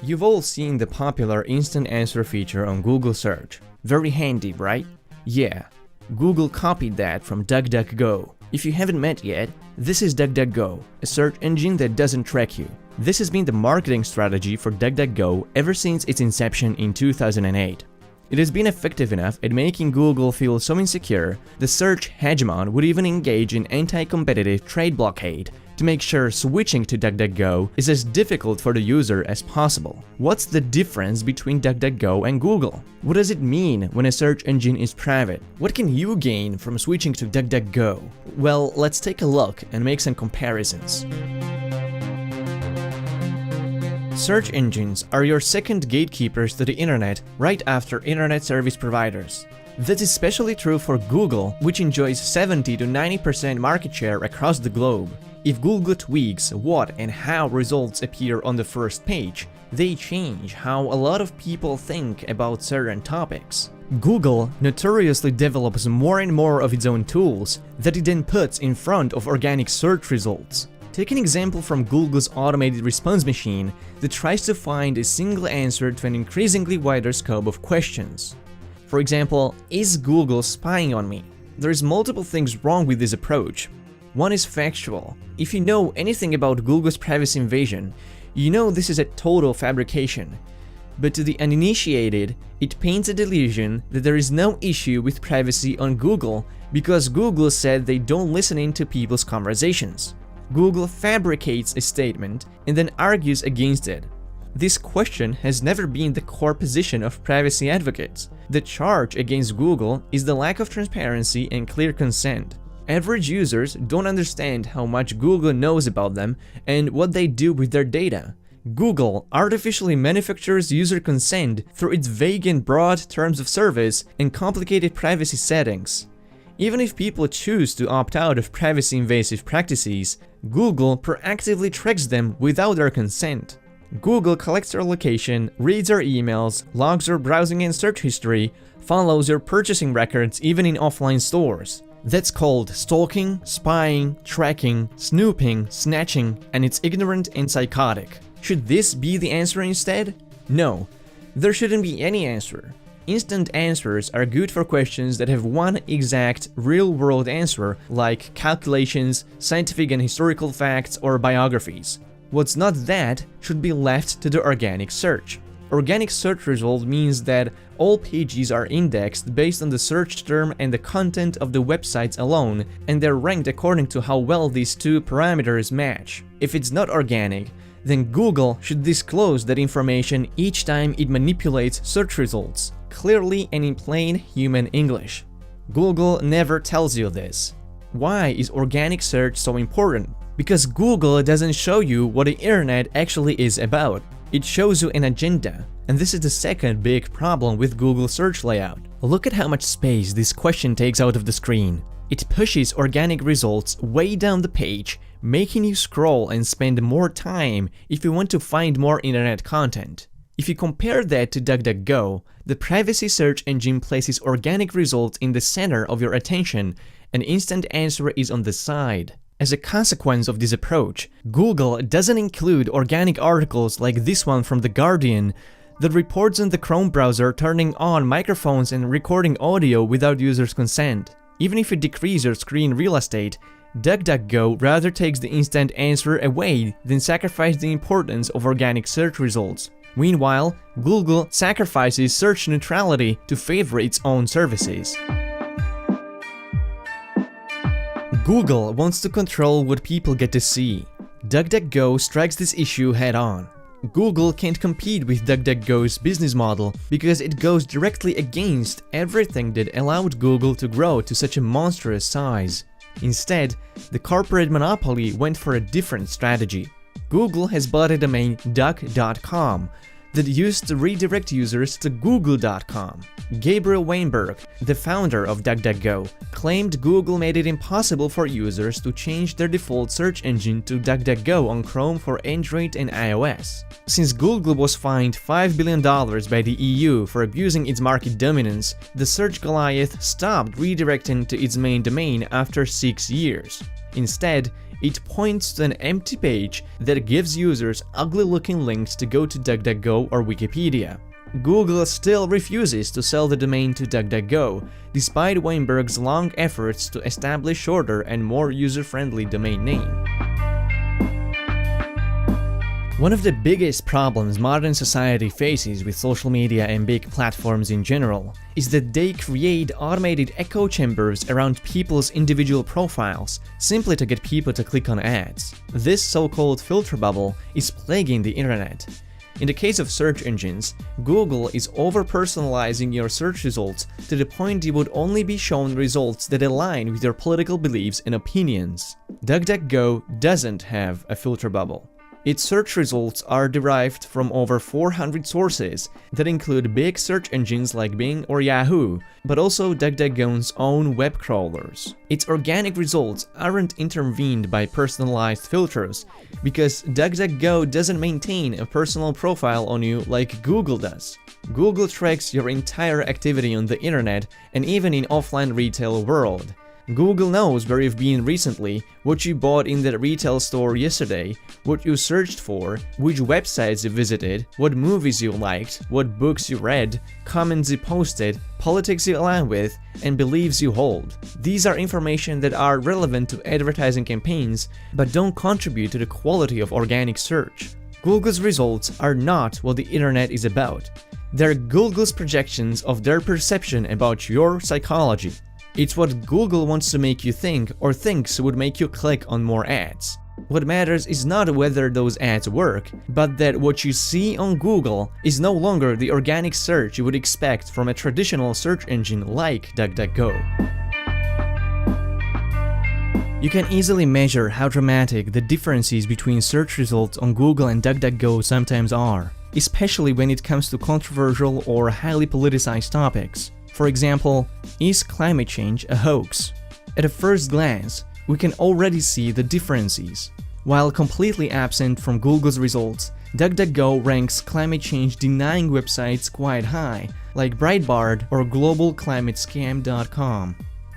You've all seen the popular instant answer feature on Google Search. Very handy, right? Yeah, Google copied that from DuckDuckGo. If you haven't met yet, this is DuckDuckGo, a search engine that doesn't track you. This has been the marketing strategy for DuckDuckGo ever since its inception in 2008. It has been effective enough at making Google feel so insecure, the search hegemon would even engage in anti-competitive trade blockade to make sure switching to DuckDuckGo is as difficult for the user as possible. What's the difference between DuckDuckGo and Google? What does it mean when a search engine is private? What can you gain from switching to DuckDuckGo? Well, let's take a look and make some comparisons. Search engines are your second gatekeepers to the internet right after internet service providers. That's especially true for Google, which enjoys 70 to 90% market share across the globe. If Google tweaks what and how results appear on the first page, they change how a lot of people think about certain topics. Google notoriously develops more and more of its own tools that it then puts in front of organic search results. Take an example from Google's automated response machine that tries to find a single answer to an increasingly wider scope of questions. For example, is Google spying on me? There's multiple things wrong with this approach. One is factual. If you know anything about Google's privacy invasion, you know this is a total fabrication. But to the uninitiated, it paints a delusion that there is no issue with privacy on Google because Google said they don't listen in to people's conversations. Google fabricates a statement and then argues against it. This question has never been the core position of privacy advocates. The charge against Google is the lack of transparency and clear consent. Average users don't understand how much Google knows about them and what they do with their data. Google artificially manufactures user consent through its vague and broad terms of service and complicated privacy settings. Even if people choose to opt out of privacy-invasive practices, Google proactively tracks them without their consent. Google collects your location, reads your emails, logs your browsing and search history, follows your purchasing records even in offline stores. That's called stalking, spying, tracking, snooping, snatching, and it's ignorant and psychotic. Should this be the answer instead? No, there shouldn't be any answer. Instant answers are good for questions that have one exact, real-world answer, like calculations, scientific and historical facts, or biographies. What's not that should be left to the organic search. Organic search result means that all pages are indexed based on the search term and the content of the websites alone, and they're ranked according to how well these two parameters match. If it's not organic, then Google should disclose that information each time it manipulates search results, clearly and in plain human English. Google never tells you this. Why is organic search so important? Because Google doesn't show you what the internet actually is about. It shows you an agenda, and this is the second big problem with Google search layout. Look at how much space this question takes out of the screen. It pushes organic results way down the page, making you scroll and spend more time if you want to find more internet content. If you compare that to DuckDuckGo, the privacy search engine places organic results in the center of your attention, and instant answer is on the side. As a consequence of this approach, Google doesn't include organic articles like this one from The Guardian that reports on the Chrome browser turning on microphones and recording audio without users' consent. Even if you decrease your screen real estate, DuckDuckGo rather takes the instant answer away than sacrifice the importance of organic search results. Meanwhile, Google sacrifices search neutrality to favor its own services. Google wants to control what people get to see. DuckDuckGo strikes this issue head-on. Google can't compete with DuckDuckGo's business model because it goes directly against everything that allowed Google to grow to such a monstrous size. Instead, the corporate monopoly went for a different strategy. Google has bought a domain duck.com that used to redirect users to google.com. Gabriel Weinberg, the founder of DuckDuckGo, claimed Google made it impossible for users to change their default search engine to DuckDuckGo on Chrome for Android and iOS. Since Google was fined $5 billion by the EU for abusing its market dominance, the search Goliath stopped redirecting to its main domain after 6 years. Instead, It points to an empty page that gives users ugly-looking links to go to DuckDuckGo or Wikipedia. Google still refuses to sell the domain to DuckDuckGo, despite Weinberg's long efforts to establish shorter and more user-friendly domain name. One of the biggest problems modern society faces with social media and big platforms in general is that they create automated echo chambers around people's individual profiles simply to get people to click on ads. This so-called filter bubble is plaguing the internet. In the case of search engines, Google is over-personalizing your search results to the point you would only be shown results that align with your political beliefs and opinions. DuckDuckGo doesn't have a filter bubble. Its search results are derived from over 400 sources that include big search engines like Bing or Yahoo, but also DuckDuckGo's own web crawlers. Its organic results aren't intervened by personalized filters, because DuckDuckGo doesn't maintain a personal profile on you like Google does. Google tracks your entire activity on the internet and even in offline retail world. Google knows where you've been recently, what you bought in the retail store yesterday, what you searched for, which websites you visited, what movies you liked, what books you read, comments you posted, politics you align with, and beliefs you hold. These are information that are relevant to advertising campaigns, but don't contribute to the quality of organic search. Google's results are not what the internet is about. They're Google's projections of their perception about your psychology. It's what Google wants to make you think or thinks would make you click on more ads. What matters is not whether those ads work, but that what you see on Google is no longer the organic search you would expect from a traditional search engine like DuckDuckGo. You can easily measure how dramatic the differences between search results on Google and DuckDuckGo sometimes are, especially when it comes to controversial or highly politicized topics. For example, is climate change a hoax? At a first glance, we can already see the differences. While completely absent from Google's results, DuckDuckGo ranks climate change denying websites quite high, like Breitbart or globalclimatescam.com.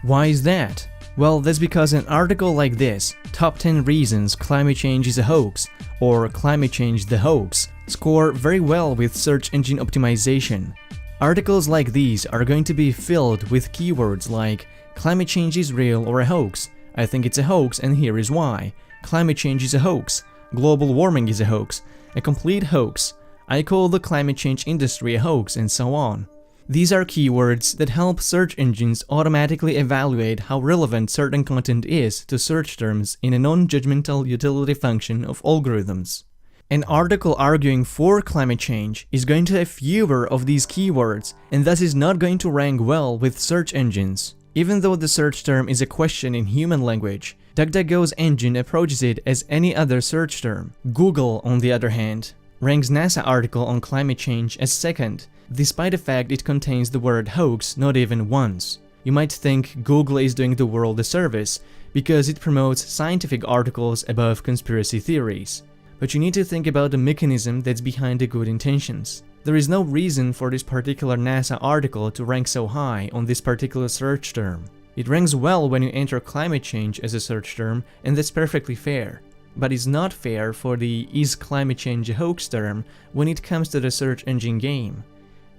Why is that? Well, that's because an article like this, Top 10 Reasons Climate Change is a Hoax, or Climate Change the Hoax, score very well with search engine optimization. Articles like these are going to be filled with keywords like climate change is real or a hoax, I think it's a hoax and here is why, climate change is a hoax, global warming is a hoax, a complete hoax, I call the climate change industry a hoax, and so on. These are keywords that help search engines automatically evaluate how relevant certain content is to search terms in a non-judgmental utility function of algorithms. An article arguing for climate change is going to have fewer of these keywords and thus is not going to rank well with search engines. Even though the search term is a question in human language, DuckDuckGo's engine approaches it as any other search term. Google, on the other hand, ranks NASA article on climate change as second, despite the fact it contains the word hoax not even once. You might think Google is doing the world a service because it promotes scientific articles above conspiracy theories. But you need to think about the mechanism that's behind the good intentions. There is no reason for this particular NASA article to rank so high on this particular search term. It ranks well when you enter climate change as a search term, and that's perfectly fair. But it's not fair for the is climate change a hoax term when it comes to the search engine game.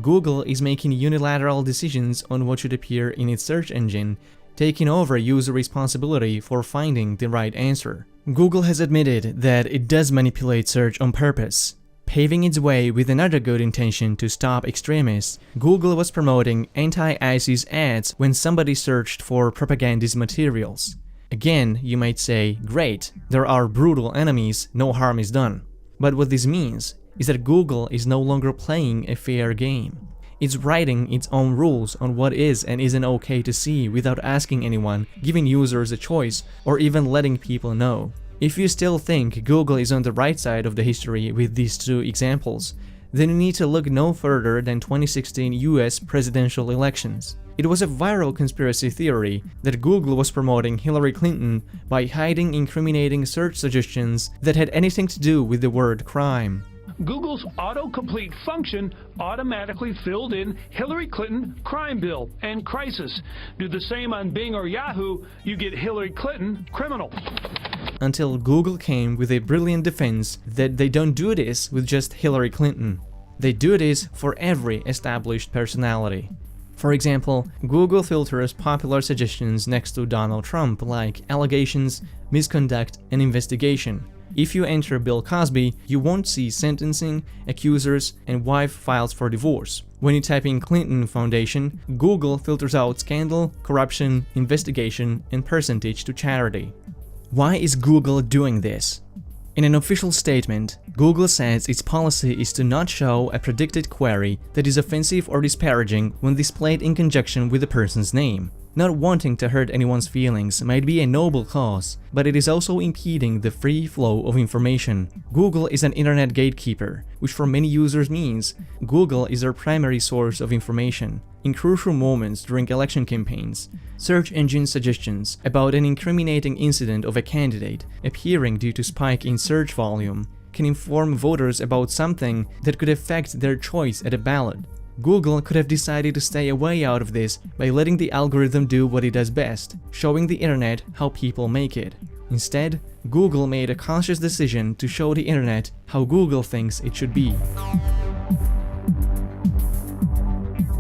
Google is making unilateral decisions on what should appear in its search engine, taking over user responsibility for finding the right answer. Google has admitted that it does manipulate search on purpose. Paving its way with another good intention to stop extremists, Google was promoting anti-ISIS ads when somebody searched for propagandist materials. Again, you might say, great, there are brutal enemies, no harm is done. But what this means is that Google is no longer playing a fair game. It's writing its own rules on what is and isn't okay to see without asking anyone, giving users a choice, or even letting people know. If you still think Google is on the right side of the history with these two examples, then you need to look no further than 2016 US presidential elections. It was a viral conspiracy theory that Google was promoting Hillary Clinton by hiding incriminating search suggestions that had anything to do with the word crime. Google's autocomplete function automatically filled in Hillary Clinton crime bill and crisis. Do the same on Bing or Yahoo, you get Hillary Clinton criminal. until Google came with a brilliant defense that they don't do this with just Hillary Clinton. They do this for every established personality. For example, Google filters popular suggestions next to Donald Trump like allegations, misconduct, and investigation. If you enter Bill Cosby, you won't see sentencing, accusers, and wife files for divorce. When you type in Clinton Foundation, Google filters out scandal, corruption, investigation, and percentage to charity. Why is Google doing this? In an official statement, Google says its policy is to not show a predicted query that is offensive or disparaging when displayed in conjunction with the person's name. Not wanting to hurt anyone's feelings might be a noble cause, but it is also impeding the free flow of information. Google is an internet gatekeeper, which for many users means Google is their primary source of information. In crucial moments during election campaigns, search engine suggestions about an incriminating incident of a candidate appearing due to spike in search volume can inform voters about something that could affect their choice at a ballot. Google could have decided to stay away out of this by letting the algorithm do what it does best, showing the internet how people make it. Instead, Google made a conscious decision to show the internet how Google thinks it should be.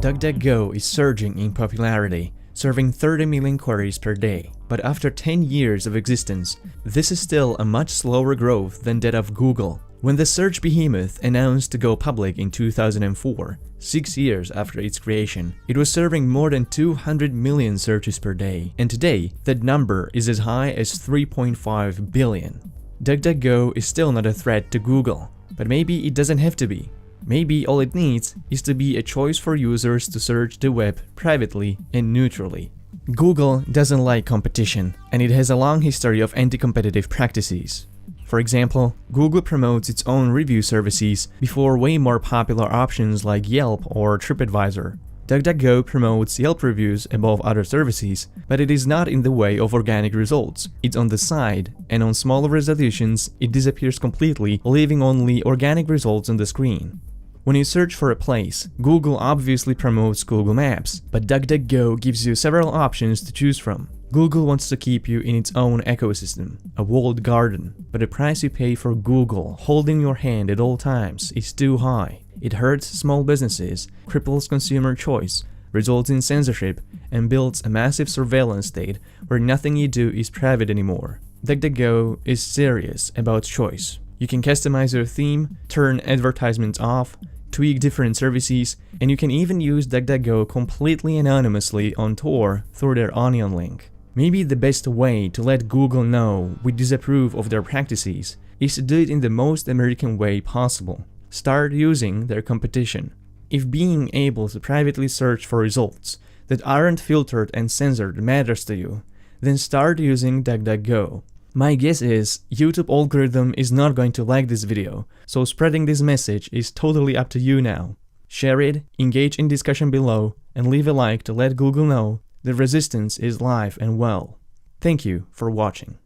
DuckDuckGo is surging in popularity, serving 30 million queries per day. But after 10 years of existence, this is still a much slower growth than that of Google. When the search behemoth announced to go public in 2004, 6 years after its creation, it was serving more than 200 million searches per day, and today that number is as high as 3.5 billion. DuckDuckGo is still not a threat to Google, but maybe it doesn't have to be. Maybe all it needs is to be a choice for users to search the web privately and neutrally. Google doesn't like competition, and it has a long history of anti-competitive practices. For example, Google promotes its own review services before way more popular options like Yelp or TripAdvisor. DuckDuckGo promotes Yelp reviews above other services, but it is not in the way of organic results. It's on the side, and on smaller resolutions, it disappears completely, leaving only organic results on the screen. When you search for a place, Google obviously promotes Google Maps, but DuckDuckGo gives you several options to choose from. Google wants to keep you in its own ecosystem, a walled garden, but the price you pay for Google holding your hand at all times is too high. It hurts small businesses, cripples consumer choice, results in censorship, and builds a massive surveillance state where nothing you do is private anymore. DuckDuckGo is serious about choice. You can customize your theme, turn advertisements off, tweak different services, and you can even use DuckDuckGo completely anonymously on Tor through their Onion link. Maybe the best way to let Google know we disapprove of their practices is to do it in the most American way possible. Start using their competition. If being able to privately search for results that aren't filtered and censored matters to you, then start using DuckDuckGo. My guess is YouTube algorithm is not going to like this video, so spreading this message is totally up to you now. Share it, engage in discussion below, and leave a like to let Google know the resistance is live and well. Thank you for watching.